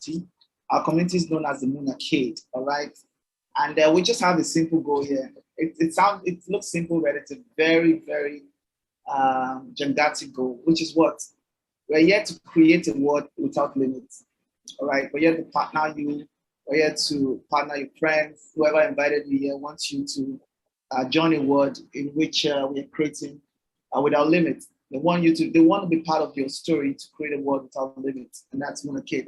community. Our community is known as the Moon Arcade, all right? And we just have a simple goal here. It looks simple, but it's a very, very gigantic goal, which is what? We're here to create a world without limits, all right? We're here to partner you. We're here to partner your friends. Whoever invited you here wants you to join a world in which we're creating without limits. They want to be part of your story to create a world without limits, and that's Moon Arcade.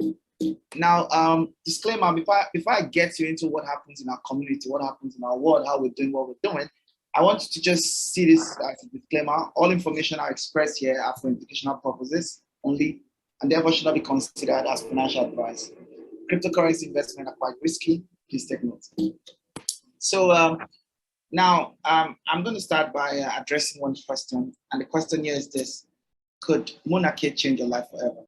Now, disclaimer, before I get you into what happens in our community, what happens in our world, how we're doing what we're doing, I want you to just see this as a disclaimer. All information I express here are for educational purposes only, and therefore should not be considered as financial advice. Cryptocurrency investment are quite risky. Please take note. So now I'm going to start by addressing one question, and the question here is this: could Moon Arcade change your life forever?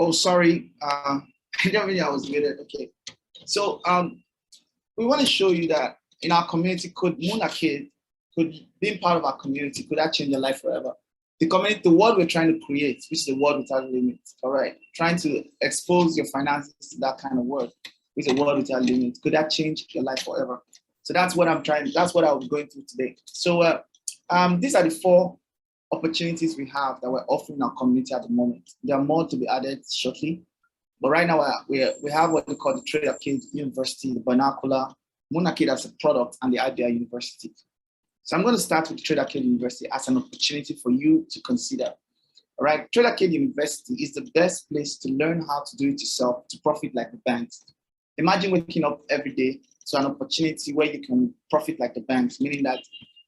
Oh, sorry. I didn't really I was muted. Okay. So we want to show you that in our community, could Moon Arcade, could being part of our community, could that change your life forever? The community, the world we're trying to create, which is a world without limits. All right. Trying to expose your finances to that kind of world, which is a world without limits. Could that change your life forever? So that's what that's what I'll be going through today. So these are the four opportunities we have that we're offering our community at the moment. There are more to be added shortly. But right now, we have what we call the Trade Arcade University, the Binocular, Moon Arcade as a product, and the IBI University. So I'm going to start with the Trade Arcade University as an opportunity for you to consider. All right, Trade Arcade University is the best place to learn how to do it yourself to profit like the banks. Imagine waking up every day to an opportunity where you can profit like the banks, meaning that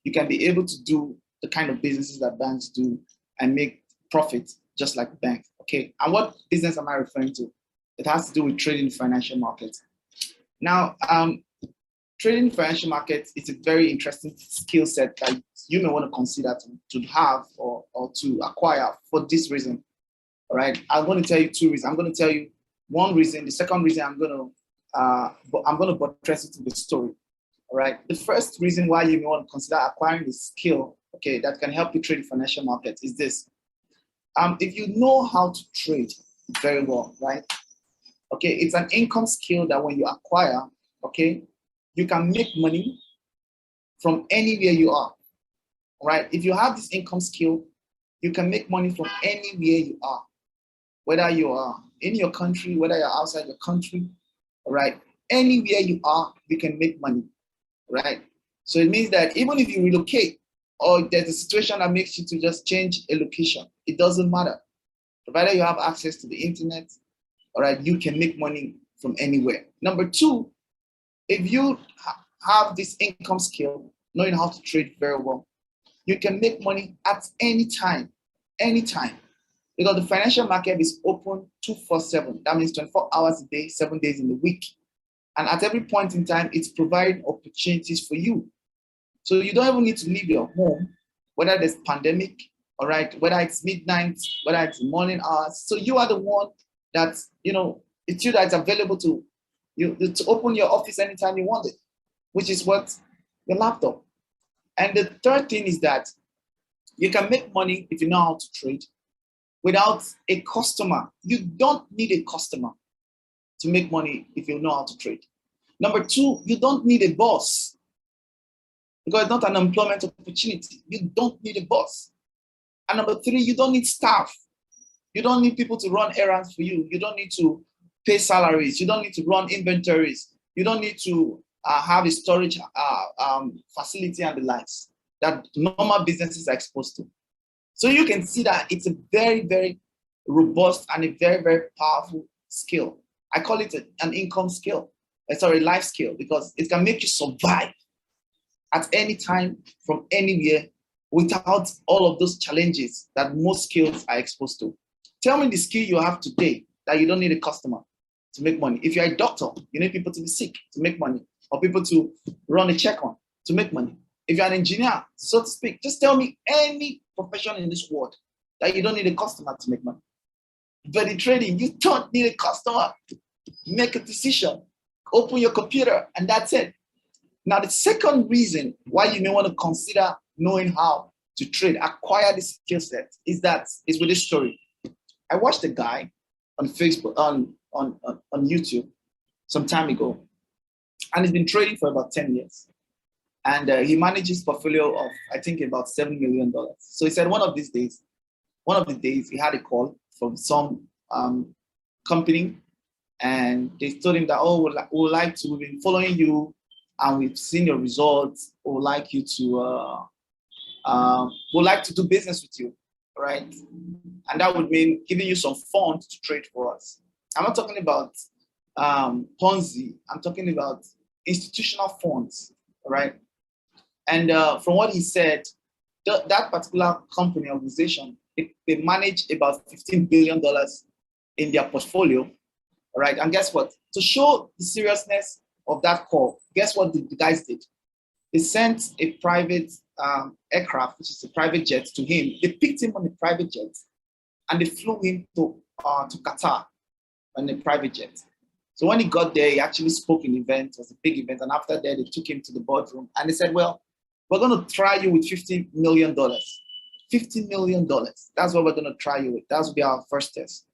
you can be able to do the kind of businesses that banks do and make profit just like the bank. Okay, and what business am I referring to? It has to do with trading the financial markets. Now, trading the financial markets is a very interesting skill set that you may want to consider to have or to acquire for this reason. All right, I'm going to tell you two reasons. I'm going to tell you one reason. The second reason I'm going to buttress it to the story. All right, the first reason why you may want to consider acquiring the skill, okay, that can help you trade the financial market is this. If you know how to trade very well, right? Okay, it's an income skill that when you acquire, okay, you can make money from anywhere you are, right? If you have this income skill, you can make money from anywhere you are, whether you are in your country, whether you're outside your country, all right? Anywhere you are, you can make money, right? So it means that even if you relocate or there's a situation that makes you to just change a location, it doesn't matter. Provided you have access to the internet, all right, you can make money from anywhere. Number two, if you have this income skill, knowing how to trade very well, you can make money at any time, because the financial market is open 24/7. That means 24 hours a day, 7 days in the week. And at every point in time, it's providing opportunities for you. So you don't even need to leave your home, whether there's pandemic, all right, whether it's midnight, whether it's morning hours. So you are the one that, it's you that's available to you to open your office anytime you want it, which is what your laptop. And the third thing is that you can make money if you know how to trade. without a customer. You don't need a customer to make money if you know how to trade. Number two, you don't need a boss because it's not an employment opportunity. You don't need a boss. And number three, you don't need staff. You don't need people to run errands for you. You don't need to pay salaries. You don't need to run inventories. You don't need to have a storage facility and the likes that normal businesses are exposed to. So you can see that it's a very, very robust and a very, very powerful skill. I call it an income skill. Sorry, life skill, because it can make you survive at any time from anywhere without all of those challenges that most skills are exposed to. Tell me the skill you have today that you don't need a customer to make money. If you're a doctor, you need people to be sick to make money, or people to run a check on to make money. If you're an engineer, so to speak, just tell me any profession in this world that you don't need a customer to make money. But in trading, you don't need a customer. Make a decision, open your computer, and that's it. Now, the second reason why you may want to consider knowing how to trade, acquire this skill set, is with this story. I watched a guy on Facebook, on YouTube some time ago, and he's been trading for about 10 years. And he manages a portfolio of, I think, about $7 million. So he said one of the days he had a call from some company, and they told him that, oh, we've been following you and we've seen your results. We'd like to do business with you, right? And that would mean giving you some funds to trade for us. I'm not talking about Ponzi. I'm talking about institutional funds, right? And from what he said, that particular company organization, they manage about $15 billion in their portfolio, right? And guess what? To show the seriousness of that call, guess what the guys did? They sent a private aircraft, which is a private jet, to him. They picked him on a private jet, and they flew him to Qatar on a private jet. So when he got there, he actually spoke in the event. It was a big event. And after that, they took him to the boardroom, and they said, well, we're going to try you with $50 million. $50 million. That's what we're going to try you with. That will be our first test.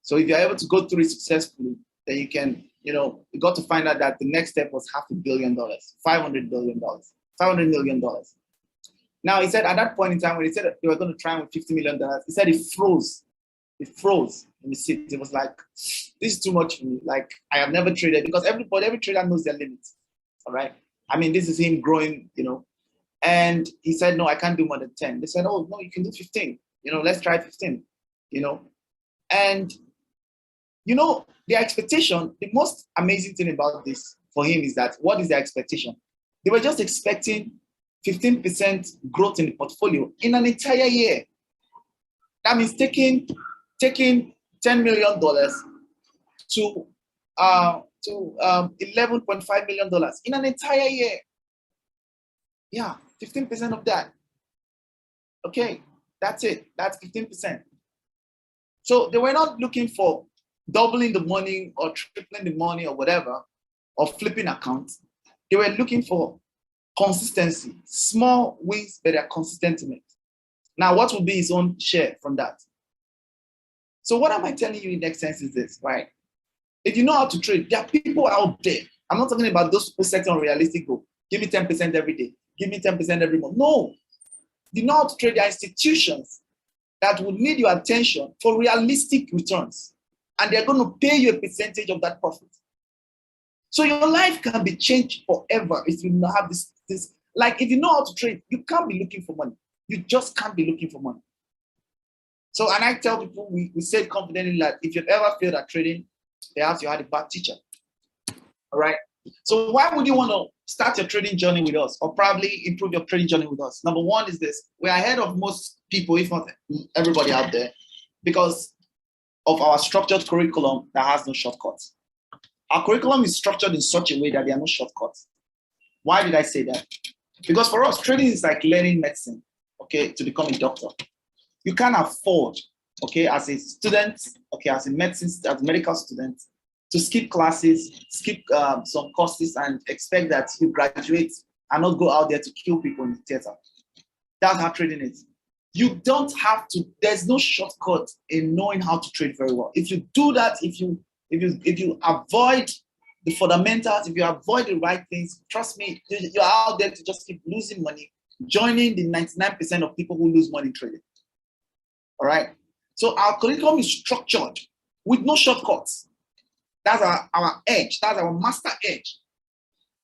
So if you're able to go through it successfully, then you can, you got to find out that the next step was $500 million, $500 billion, $500 million. Now, he said at that point in time, when he said that they were going to try him with $50 million, he said it froze. It froze in the seat. It was like, this is too much for me. Like, I have never traded, because every trader knows their limits. All right. I mean, this is him growing, And he said, no, I can't do more than 10. They said, oh, no, you can do 15. Let's try 15, And, their expectation, the most amazing thing about this for him is that, what is their expectation? They were just expecting 15% growth in the portfolio in an entire year. That means taking $10 million to $11.5 million in an entire year. Yeah, 15% of that. Okay, that's it. That's 15%. So they were not looking for doubling the money or tripling the money or whatever, or flipping accounts. They were looking for consistency, small wins, but they're consistent in it. Now, what will be his own share from that? So what am I telling you in next sense is this, right? If you know how to trade, there are people out there. I'm not talking about those people setting on realistic goal. Give me 10% every day. Give me 10% every month. No. You know how to trade. There are institutions that will need your attention for realistic returns. And they're going to pay you a percentage of that profit. So your life can be changed forever if you have this. Like, if you know how to trade, you can't be looking for money. You just can't be looking for money. So, and I tell people, we say confidently that if you've ever failed at trading, perhaps you had a bad teacher. All right. So why would you want to start your trading journey with us, or probably improve your trading journey with us? Number one is this: we're ahead of most people, if not everybody out there, because of our structured curriculum that has no shortcuts. Our curriculum is structured in such a way that there are no shortcuts. Why did I say that? Because for us, trading is like learning medicine, okay, to become a doctor. You can't afford, okay, as a student, okay, as a medical student, to skip classes, skip some courses, and expect that you graduate and not go out there to kill people in the theater. That's how trading is. You don't have to, there's no shortcut in knowing how to trade very well. If you do that, if you avoid the fundamentals, if you avoid the right things, trust me, you're out there to just keep losing money, joining the 99% of people who lose money trading. All right. So our curriculum is structured with no shortcuts. That's our edge. That's our master edge.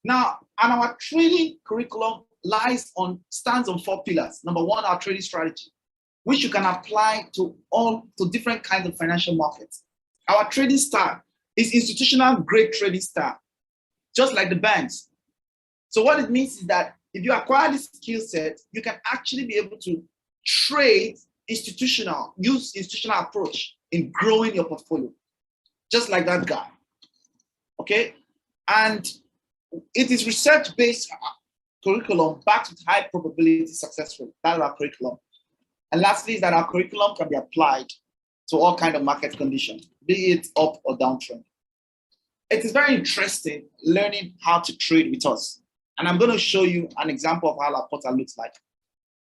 Now, and our trading curriculum stands on 4 pillars. Number 1, our trading strategy, which you can apply to different kinds of financial markets. Our trading style is institutional grade trading style, just like the banks. So what it means is that if you acquire this skill set, you can actually be able to trade use institutional approach in growing your portfolio, just like that guy. Okay, and it is research-based curriculum backed with high probability success rate. That's our curriculum. And lastly, is that our curriculum can be applied to all kinds of market conditions, be it up or downtrend. It is very interesting learning how to trade with us. And I'm going to show you an example of how our portal looks like.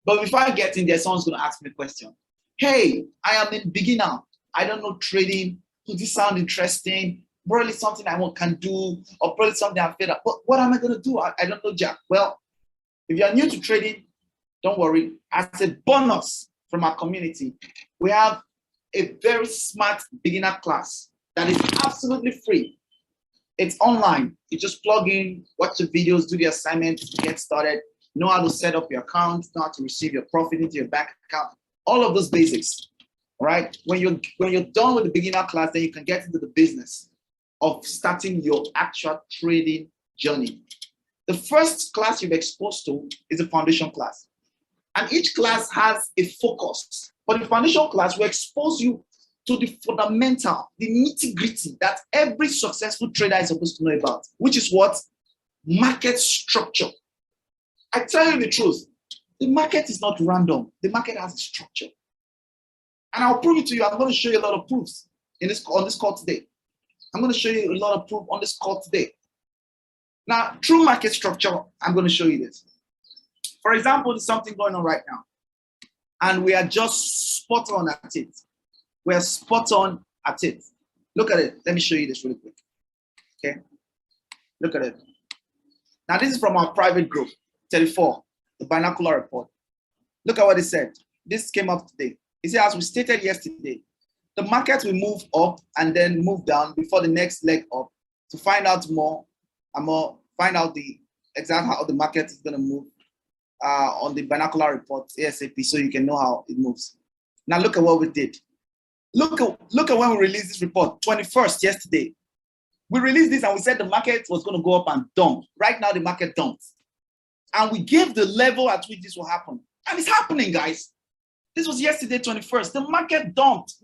But before I get in there, someone's going to ask me a question. Hey, I am a beginner. I don't know trading. Does this sound interesting? Probably something I can do, or probably something I'm fed up. But what am I going to do? I don't know, Jack. Well, if you're new to trading, don't worry. As a bonus from our community, we have a very smart beginner class that is absolutely free. It's online. You just plug in, watch the videos, do the assignments, get started, know how to set up your account, know how to receive your profit into your bank account, all of those basics. All right. When you're done with the beginner class, then you can get into the business of starting your actual trading journey. The first class you've exposed to is a foundation class. And each class has a focus. For the foundation class, we expose you to the fundamental, the nitty-gritty that every successful trader is supposed to know about, which is what? Market structure. I tell you the truth, the market is not random. The market has a structure. And I'll prove it to you. I'm going to show you a lot of proofs on this call today. I'm going to show you a lot of proof on this call today. Now, through market structure, I'm going to show you this. For example, there's something going on right now, and we are just spot on at it. We're spot on at it. Look at it. Let me show you this really quick. Okay. Look at it. Now, this is from our private group, 34, the binocular report. Look at what it said. This came up today. It says, as we stated yesterday, the market will move up and then move down before the next leg up. To find out more and more, find out the exact how the market is going to move on the binocular report ASAP, so you can know how it moves. Now look at what we did. Look at when we released this report, 21st, yesterday. We released this and we said the market was going to go up and dump. Right now the market dumped. And we gave the level at which this will happen. And it's happening, guys. This was yesterday, 21st. The market dumped.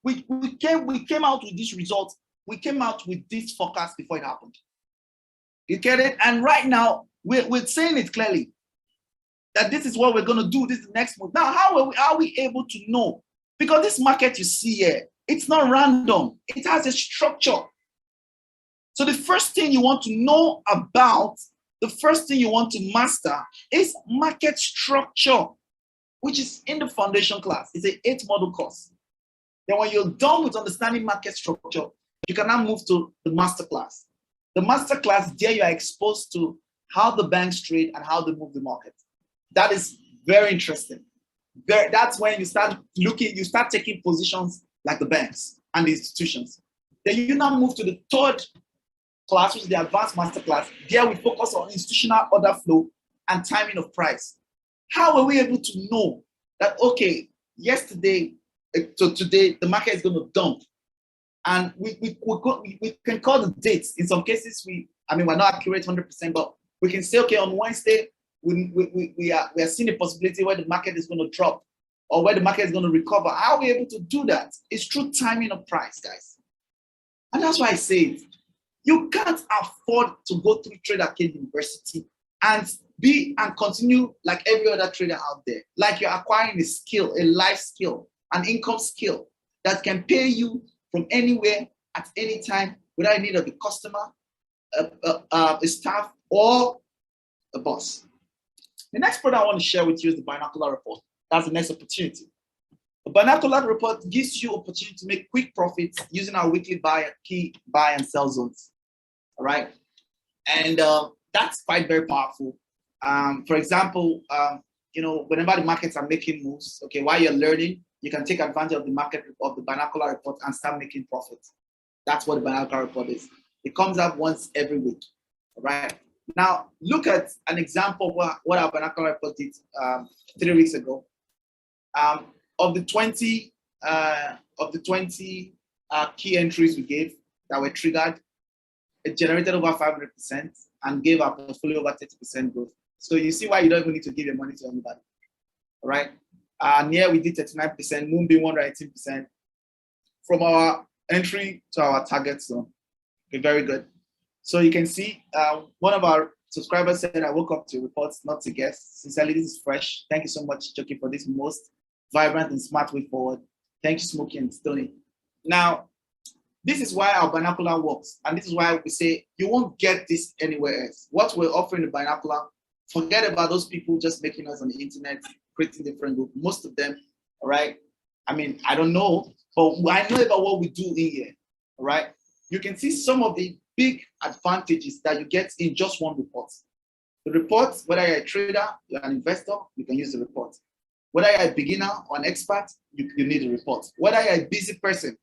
We came out with this result. We came out with this forecast before it happened. You get it? And right now, we're saying it clearly that this is what we're going to do. This is the next move. Now, how are we able to know? Because this market you see here, it's not random. It has a structure. So the first thing you want to know about, the first thing you want to master is market structure, which is in the foundation class. It's an 8-module course. Then when you're done with understanding market structure, you can now move to the master class. The master class, there you are exposed to how the banks trade and how they move the market. That is very interesting. That's when you start taking positions like the banks and the institutions. Then you now move to the 3rd class, which is the advanced master class. There we focus on institutional order flow and timing of price. How were we able to know that, okay, yesterday to today, the market is going to dump? And we can call the dates. In some cases, we're not accurate 100%, but we can say, okay, on Wednesday, we are seeing a possibility where the market is going to drop or where the market is going to recover. How are we able to do that? It's through timing of price, guys. And that's why I say it. You can't afford to go through Trade Arcade University and continue like every other trader out there. Like you're acquiring a skill, a life skill, an income skill that can pay you from anywhere at any time without need of a customer, a staff, or a boss. The next product I want to share with you is the binocular report. That's the next opportunity. The binocular report gives you opportunity to make quick profits using our weekly key buy and sell zones. All right. And that's quite very powerful. For example, whenever the markets are making moves, okay, while you're learning, you can take advantage of the market of the binocular report and start making profits. That's what the binocular report is. It comes out once every week. All right. Now look at an example of what our binocular report did 3 weeks ago. Of the 20 key entries we gave that were triggered, it generated over 500% and gave our portfolio over 30% growth. So you see why you don't even need to give your money to anybody. All right. Near we did 39%, Moonbeam 118% from our entry to our target zone. Okay, very good. So you can see one of our subscribers said, I woke up to reports, not to guess. Sincerely, this is fresh. Thank you so much, Chucky, for this most vibrant and smart way forward. Thank you, Smokey and Stoney. Now, this is why our binocular works. And this is why we say you won't get this anywhere else. What we're offering the binocular, forget about those people just making us on the internet, creating different groups. Most of them, all right? I mean, I don't know, but I know about what we do in here, all right? You can see some of the big advantages that you get in just one report. The report, whether you're a trader, you're an investor, you can use the report. Whether you're a beginner or an expert, you need a report. Whether you're a busy person,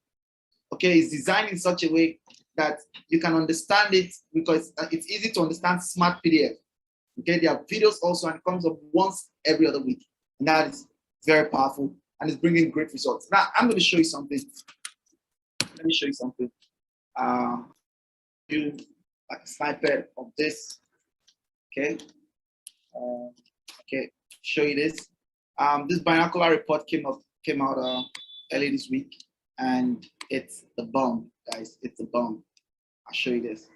okay, it's designed in such a way that you can understand it because it's easy to understand smart PDF. Okay, there are videos also and it comes up once every other week. And that is very powerful and it's bringing great results. Now, I'm going to show you something. Let me show you something. Do like a snippet of this. Okay. Okay, show you this. This binocular report came out early this week, and it's the bomb, guys. It's the bomb. I'll show you this.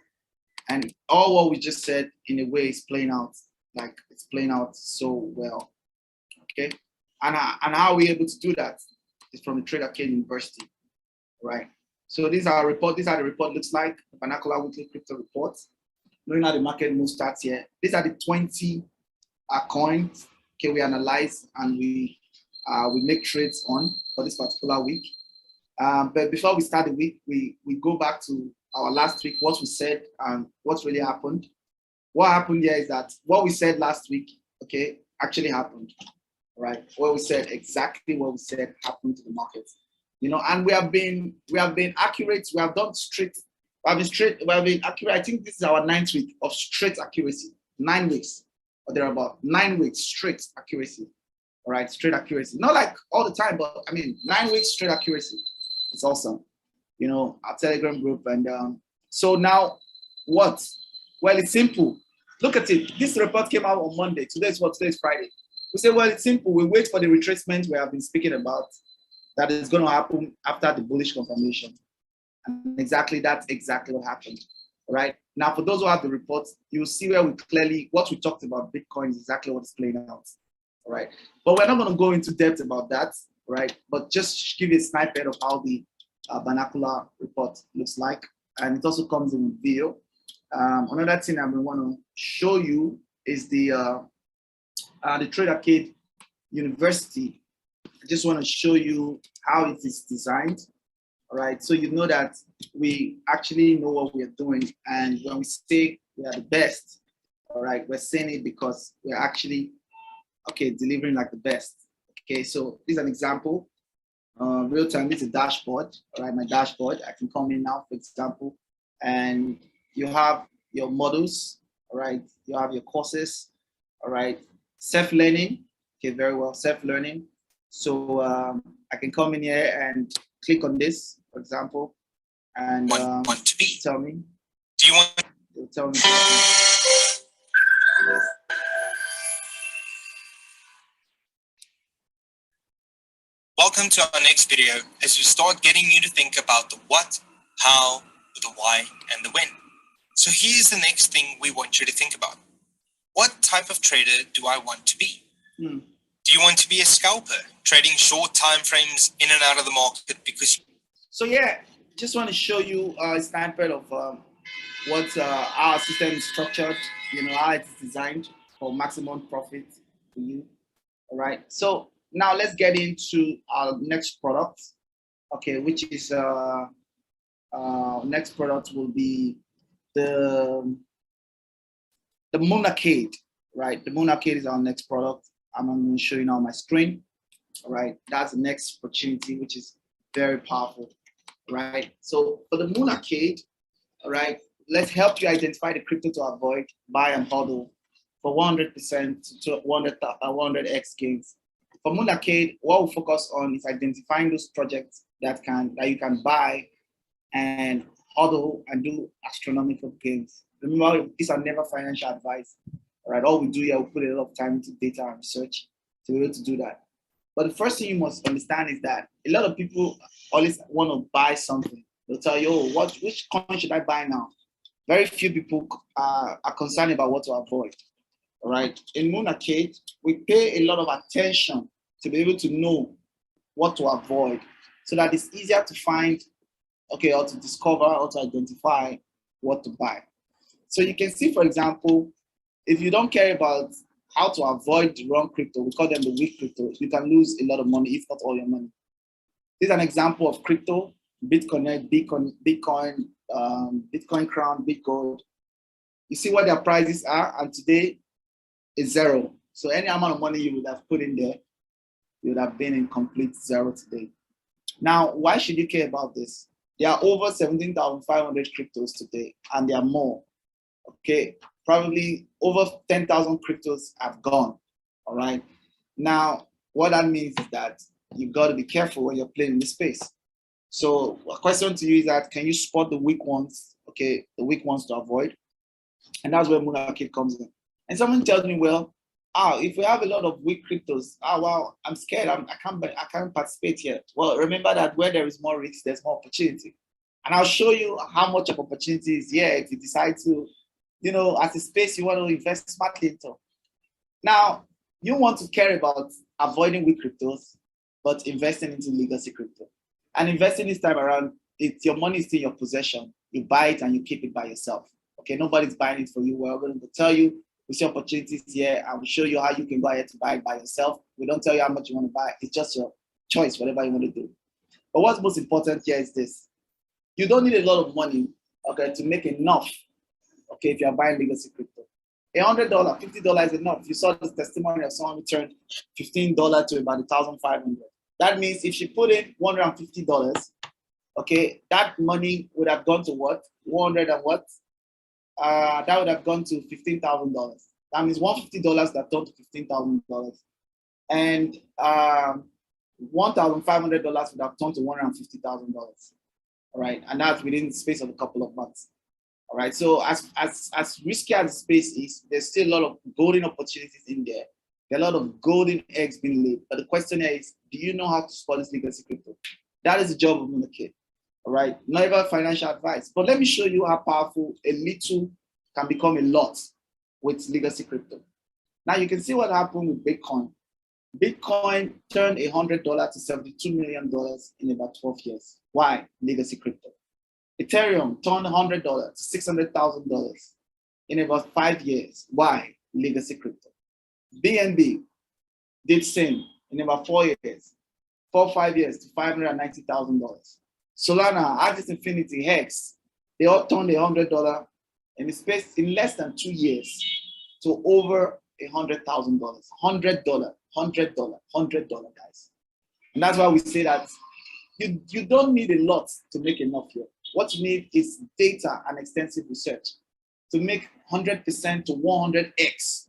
And all what we just said, in a way, is playing out. Like it's playing out so well. Okay. And how are we able to do that? It's from the Trader Kane University, right? So these are report. These are the report looks like the binocular weekly crypto reports. Knowing how the market move starts here. These are the 20 coins. Okay, we analyze and we make trades on for this particular week. But before we start the week, we go back to our last week, what we said and what's really happened. What happened here is that what we said last week, okay, actually happened, right? What we said, exactly what we said happened to the market, and we have been accurate. We have done straight. We have been accurate. I think this is our 9th week of straight accuracy. 9 weeks or thereabout. 9 weeks straight accuracy. All right, straight accuracy. Not like all the time, but I mean 9 weeks straight accuracy. It's awesome. Our Telegram group. And so now what? Well, it's simple. Look at it. This report came out on Monday. Today is Friday. We say, well, it's simple. We wait for the retracement we have been speaking about that is going to happen after the bullish confirmation. And that's exactly what happened. All right. Now, for those who have the reports, you'll see where what we talked about Bitcoin is exactly what's playing out. All right. But we're not going to go into depth about that. Right. But just give you a snippet of how the binocular report looks like. And it also comes in video. Another thing I want to show you is the Trader Kane University. I just want to show you how it is designed. All right, so you know that we actually know what we are doing, and when we say we are the best, all right, we're saying it because we're actually delivering like the best. Okay, so this is an example. Real time. This is a dashboard. All right, my dashboard. I can come in now, for example, and you have your models. All right, you have your courses. All right, self-learning. Okay, very well, self-learning. So I can come in here and click on this, for example, and want to be. Tell me. Do you want? It'll tell me. Welcome to our next video as we start getting you to think about the what, how, the why, and the when. So here's the next thing we want you to think about. What type of trader do I want to be? Do you want to be a scalper, trading short time frames in and out of the market because... So yeah, just want to show you a snippet of what our system is structured, how it's designed for maximum profit for you. All right. So now let's get into our next product. Okay, which is next product will be the Moon Arcade, right? The Moon Arcade is our next product. I'm going to show you now on my screen. All right, that's the next opportunity, which is very powerful, right? So for the Moon Arcade, all right, let's help you identify the crypto to avoid, buy and hodl for 100% to 100x gains. For Moon Arcade, what we focus on is identifying those projects that you can buy and hodl and do astronomical gains. Remember, these are never financial advice. All right, all we do here, we put a lot of time into data and research to be able to do that. But the first thing you must understand is that a lot of people always want to buy something. They'll tell you, oh, which coin should I buy now? Very few people are concerned about what to avoid. All right. In Moon Arcade, we pay a lot of attention to be able to know what to avoid so that it's easier to find, okay, or to discover or to identify what to buy. So you can see, for example, if you don't care about how to avoid the wrong crypto, we call them the weak crypto, you can lose a lot of money, if not all your money. This is an example of crypto, Bitcoin, Bitcoin Crown, Bitcoin. You see what their prices are, and today is zero. So any amount of money you would have put in there, you would have been in complete zero today. Now, why should you care about this? There are over 17,500 cryptos today, and there are more. Okay, probably over 10,000 cryptos have gone. All right. Now, what that means is that you've got to be careful when you're playing in this space. So, a question to you is that can you spot the weak ones? Okay, the weak ones to avoid, and that's where Moon Arcade comes in. And someone tells me, well, if we have a lot of weak cryptos, well, I'm scared. I can't participate here. Well, remember that where there is more risk, there's more opportunity. And I'll show you how much of opportunity is here if you decide to, as a space you want to invest smartly into. Now, you want to care about avoiding weak cryptos, but investing into legacy crypto. And investing this time around, your money is in your possession. You buy it and you keep it by yourself. Okay, nobody's buying it for you. We're going to tell you, we see opportunities here, and we'll show you how you can go ahead to buy it by yourself. We don't tell you how much you want to buy. It's just your choice, whatever you want to do. But what's most important here is this. You don't need a lot of money, okay, to make enough, okay, if you're buying legacy crypto. $100, $50 is enough. You saw this testimony of someone who turned $15 to about 1,500. That means if she put in $150, okay, that money would have gone to what? 100 and what? That would have gone to $15,000. That means $150 that turned to $15,000. And $1,500 would have turned to $150,000. All right, and that's within the space of a couple of months. All right, so as risky as the space is, there's still a lot of golden opportunities in there. There are a lot of golden eggs being laid. But the question is, do you know how to spot this legacy crypto? That is the job of Moon Arcade. All right, not even financial advice. But let me show you how powerful a little can become a lot with legacy crypto. Now you can see what happened with Bitcoin. Bitcoin turned $100 to $72 million in about 12 years. Why? Legacy crypto. Ethereum turned $100 to $600,000 in about 5 years. Why? Legacy crypto. BNB did same in about 4 years, 4 or 5 years to $590,000. Solana, Axis Infinity, Hex, they all turned $100 in less than 2 years to over $100,000. $100, guys. And that's why we say that you don't need a lot to make enough here. What you need is data and extensive research to make 100% to 100x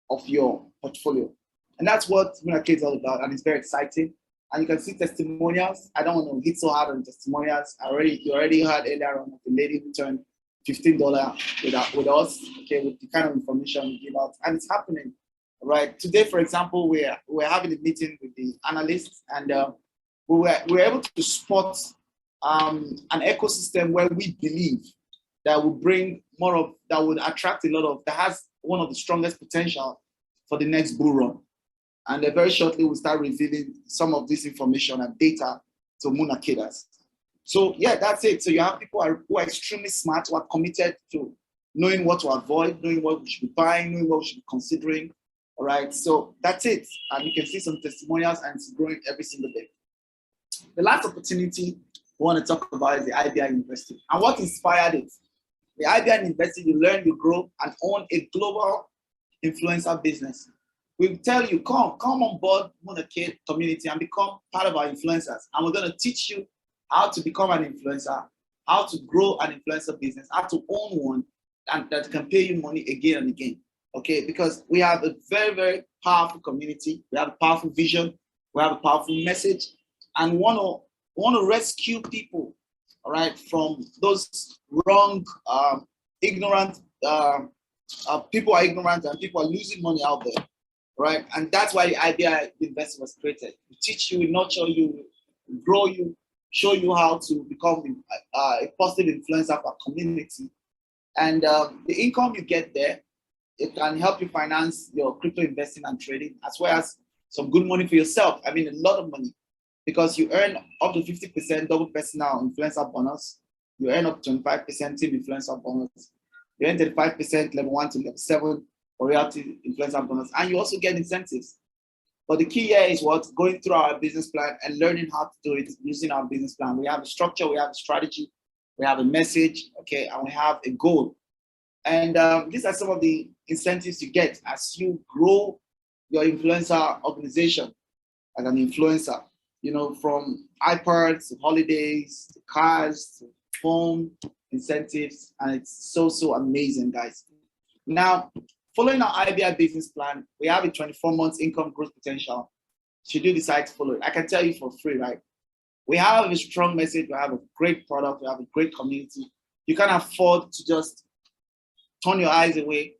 of your portfolio. And that's what Moon Arcade is all about, and it's very exciting. And you can see testimonials. I don't want to hit so hard on testimonials. You already heard earlier on of the lady who turned $15 with us, okay, with the kind of information we give out, and it's happening. Right. Today, for example, we're having a meeting with the analysts, and we were able to spot an ecosystem where we believe that will bring more of, that would attract a lot of, that has one of the strongest potential for the next bull run. And very shortly, we'll start revealing some of this information and data to Moon Arcaders. So yeah, that's it. So you have people who are extremely smart, who are committed to knowing what to avoid, knowing what we should be buying, knowing what we should be considering. All right, so that's it. And you can see some testimonials, and it's growing every single day. The last opportunity we want to talk about is the IBI University. And what inspired it? The IBI University, you learn, you grow, and own a global influencer business. We tell you, come on board Moonarcade community and become part of our influencers. And we're going to teach you how to become an influencer, how to grow an influencer business, how to own one, and that can pay you money again and again. Okay, because we have a very, very powerful community. We have a powerful vision. We have a powerful message, and want to rescue people, all right, from those wrong, ignorant. People are ignorant, and people are losing money out there, right? And that's why the IBI University was created. We teach you, we nurture you, we grow you, show you how to become a positive influencer for our community. And the income you get there, it can help you finance your crypto investing and trading, as well as some good money for yourself. I mean, a lot of money, because you earn up to 50% double personal influencer bonus. You earn up to 25% team influencer bonus. You earn 35% level 1 to level 7 for reality influencer bonus. And you also get incentives. But the key here is what? Going through our business plan and learning how to do it using our business plan. We have a structure, we have a strategy, we have a message, okay, and we have a goal. And these are some of the incentives you get as you grow your influencer organization as an influencer, you know, from iPads to holidays to cars to phone incentives. And it's so amazing, guys. Now, following our IBI business plan, we have a 24 months income growth potential. Should you decide to follow it, I can tell you for free, right? We have a strong message, we have a great product, we have a great community. You can't afford to just turn your eyes away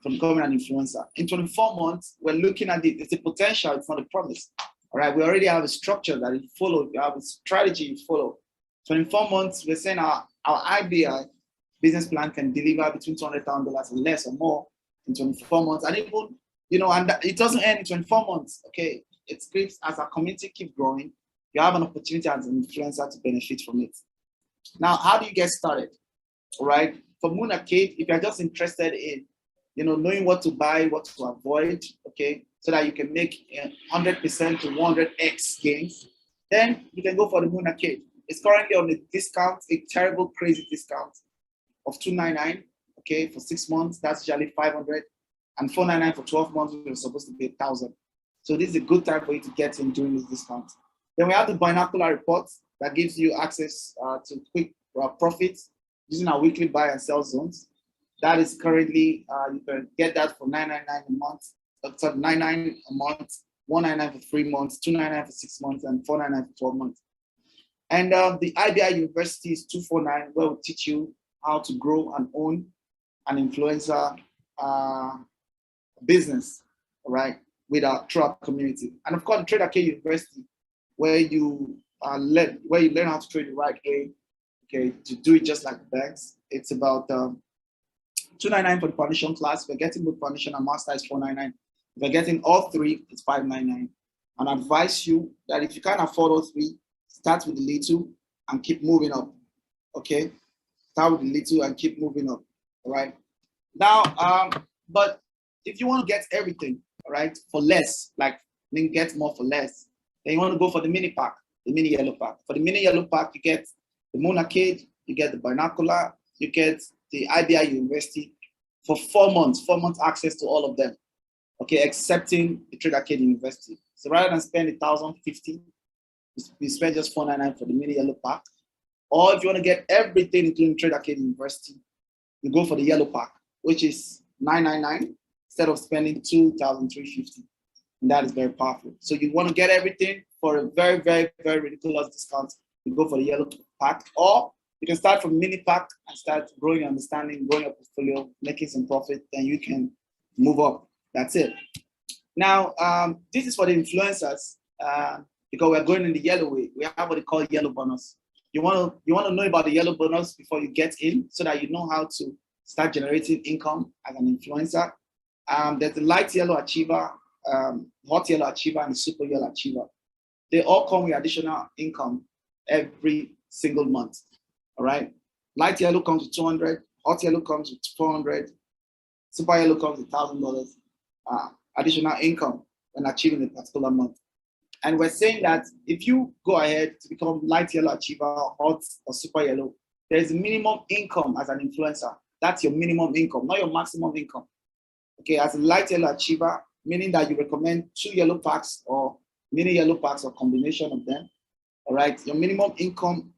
from becoming an influencer. In 24 months, we're looking at it. It's a potential, it's not a promise. All right, we already have a structure that you follow, we have a strategy you follow. 24 months, we're saying our IBI business plan can deliver between $200,000 and less or more in 24 months. And even, you know, and it doesn't end in 24 months, okay? It keeps, as our community keeps growing, you have an opportunity as an influencer to benefit from it. Now, how do you get started? All right, for Moonarcade, if you're just interested in, you know, knowing what to buy, what to avoid, okay, so that you can make 100% to 100x gains, then you can go for the Moonarcade. It's currently on a discount, a terrible, crazy discount of $299, okay, for 6 months. That's usually $500, and $499 for 12 months. We're supposed to be $1,000. So this is a good time for you to get in during this discount. Then we have the binocular report that gives you access to quick profits using our weekly buy and sell zones. That is currently, you can get that for $999 a month, sorry, $99 a month, $199 for 3 months, $299 for 6 months, and $499 for 12 months. And the IBI University is $249, where we teach you how to grow and own an influencer business, all right, through our community. And of course, the Tradercade University, where you learn how to trade the right way, okay, to do it just like banks. It's about $299 for the foundation class. If you're getting both foundation and master, it's $499. If you're getting all three, it's $599. And I advise you that if you can't afford all three, start with the little and keep moving up. Okay, start with the little and keep moving up. All right. Now, but if you want to get everything, all right, for less, like then get more for less, then you want to go for the mini pack, the mini yellow pack. For the mini yellow pack, you get the Moonarcade, you get the binocular, you get the IBI University for 4 months, 4 months access to all of them. Okay, excepting the Tradercade University. So rather than spend $1,050, we spend just $499 for the mini yellow pack. Or if you want to get everything, including Tradercade University, you go for the yellow pack, which is $999 instead of spending $2,350. And that is very powerful. So you want to get everything for a very, very, very ridiculous discount, you go for the yellow pack. Or you can start from mini pack and start growing your understanding, growing your portfolio, making some profit, then you can move up. That's it. Now, this is for the influencers because we're going in the yellow way. We have what they call yellow bonus. You want to know about the yellow bonus before you get in, so that you know how to start generating income as an influencer. There's the light yellow achiever, hot yellow achiever, and the super yellow achiever. They all come with additional income every single month. All right. Light yellow comes with $200, hot yellow comes with $400, super yellow comes with $1,000, additional income when achieving a particular month. And we're saying that if you go ahead to become light yellow achiever, hot or super yellow, there's a minimum income as an influencer. That's your minimum income, not your maximum income. Okay, as a light yellow achiever, meaning that you recommend 2 yellow packs or mini yellow packs or combination of them. All right, your minimum income,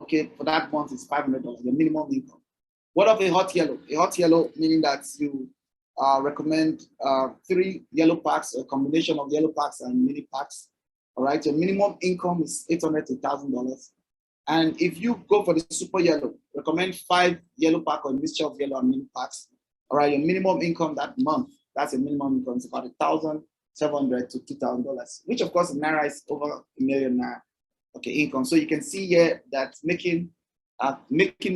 okay, for that month is $500, your minimum income. What of a hot yellow? A hot yellow meaning that you recommend 3 yellow packs, a combination of yellow packs and mini packs. All right, your minimum income is $800 to $1,000. And if you go for the super yellow, recommend 5 yellow pack or a mixture of yellow and mini packs. All right, your minimum income that month, that's a minimum income, it's about $1,700 to $2,000, which of course in Naira is over $1 million Naira. Okay, income. So you can see here that making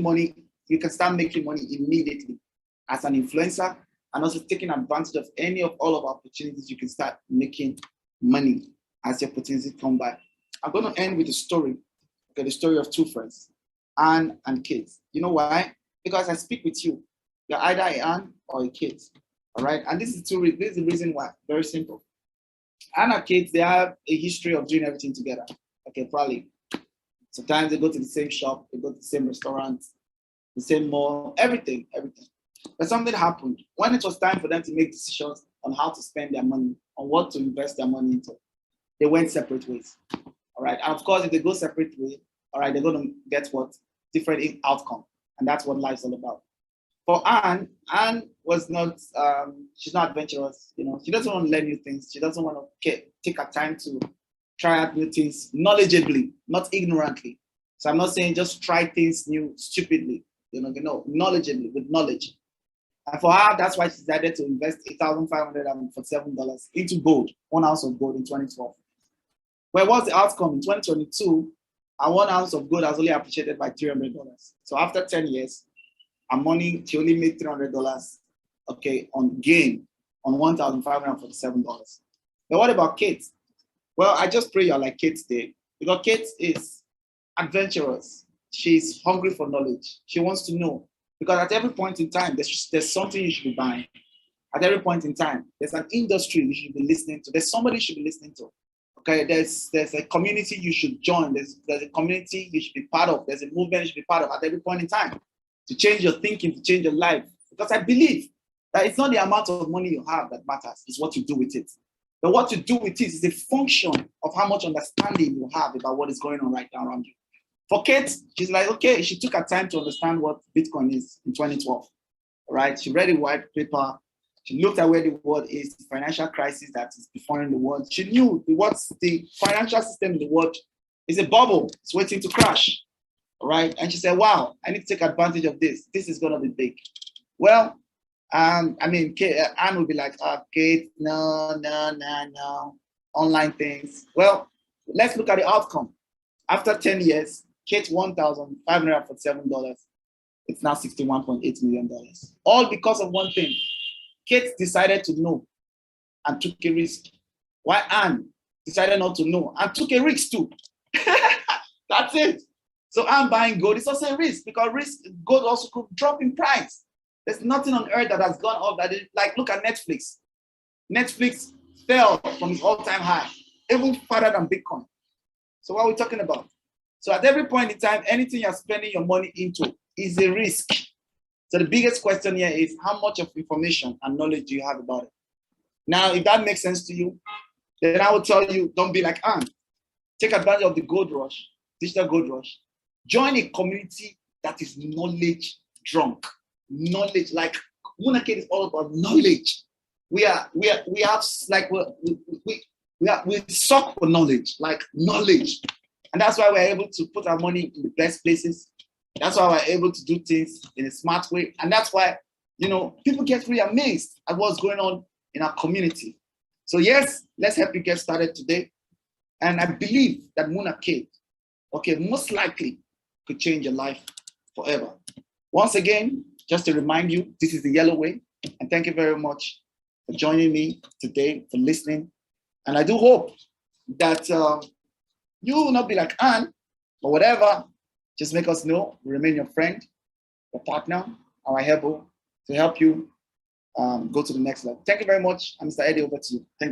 money, you can start making money immediately as an influencer, and also taking advantage of any of all of our opportunities. You can start making money as your opportunities come by. I'm going to end with a story, okay, the story of 2 friends, Anne and Kate. You know why? Because I speak with you. You're either a Anne or a Kate, all right? And this is the reason why. Very simple. Anne and Kate, they have a history of doing everything together. Okay, probably. Sometimes they go to the same shop, they go to the same restaurant, the same mall, everything. But something happened. When it was time for them to make decisions on how to spend their money, on what to invest their money into, they went separate ways. All right. And of course, if they go separate ways, all right, they're going to get what? Different outcome. And that's what life's all about. For Anne was not, she's not adventurous. You know, she doesn't want to learn new things. She doesn't want to take her time to try out new things knowledgeably, not ignorantly. So I'm not saying just try things new stupidly, knowledgeably, with knowledge. And for her, that's why she decided to invest $8,547 into gold, 1 ounce of gold in 2012. Well, what's the outcome? In 2022, our 1 ounce of gold has only appreciated by $300. So after 10 years, her money, she only made $300, okay, on gain on $1,547. But what about Kate? Well, I just pray you're like Kate today, because Kate is adventurous. She's hungry for knowledge. She wants to know, because at every point in time, there's something you should be buying. At every point in time, there's an industry you should be listening to. There's somebody you should be listening to. Okay, there's a community you should join. There's a community you should be part of. There's a movement you should be part of at every point in time to change your thinking, to change your life. Because I believe that it's not the amount of money you have that matters, it's what you do with it. But what you do with it is a function of how much understanding you have about what is going on right now around you. For Kate, she's like, okay, she took her time to understand what Bitcoin is in 2012. All right, she read the white paper. She looked at where the world is, the financial crisis that is befalling the world. She knew the financial system in the world is a bubble. It's waiting to crash. All right, and she said, wow, I need to take advantage of this. This is going to be big. Well, Anne would be like, oh, Kate, no, online things. Well, let's look at the outcome. After 10 years, Kate $1,547. It's now $61.8 million. All because of one thing. Kate decided to know and took a risk. Why Anne decided not to know and took a risk too. That's it. So Anne buying gold is also a risk, because gold also could drop in price. There's nothing on earth that has gone up that is, like, look at Netflix. Netflix fell from its all-time high, even further than Bitcoin. So what are we talking about? So at every point in time, anything you're spending your money into is a risk. So the biggest question here is, how much of information and knowledge do you have about it? Now, if that makes sense to you, then I will tell you, don't be like Anne. Take advantage of the gold rush, digital gold rush. Join a community that is knowledge drunk. Knowledge, like Munaked is all about knowledge. We suck for knowledge, like knowledge. And that's why we're able to put our money in the best places. That's why we're able to do things in a smart way. And that's why, people get really amazed at what's going on in our community. So yes, let's help you get started today. And I believe that Munaked, okay, most likely could change your life forever. Once again, just to remind you, this is the Yellow Way. And thank you very much for joining me today, for listening. And I do hope that you will not be like Anne, or whatever. Just make us know. We remain your friend, your partner, our helper, to help you go to the next level. Thank you very much. Mr. Eddie, over to you. Thank you.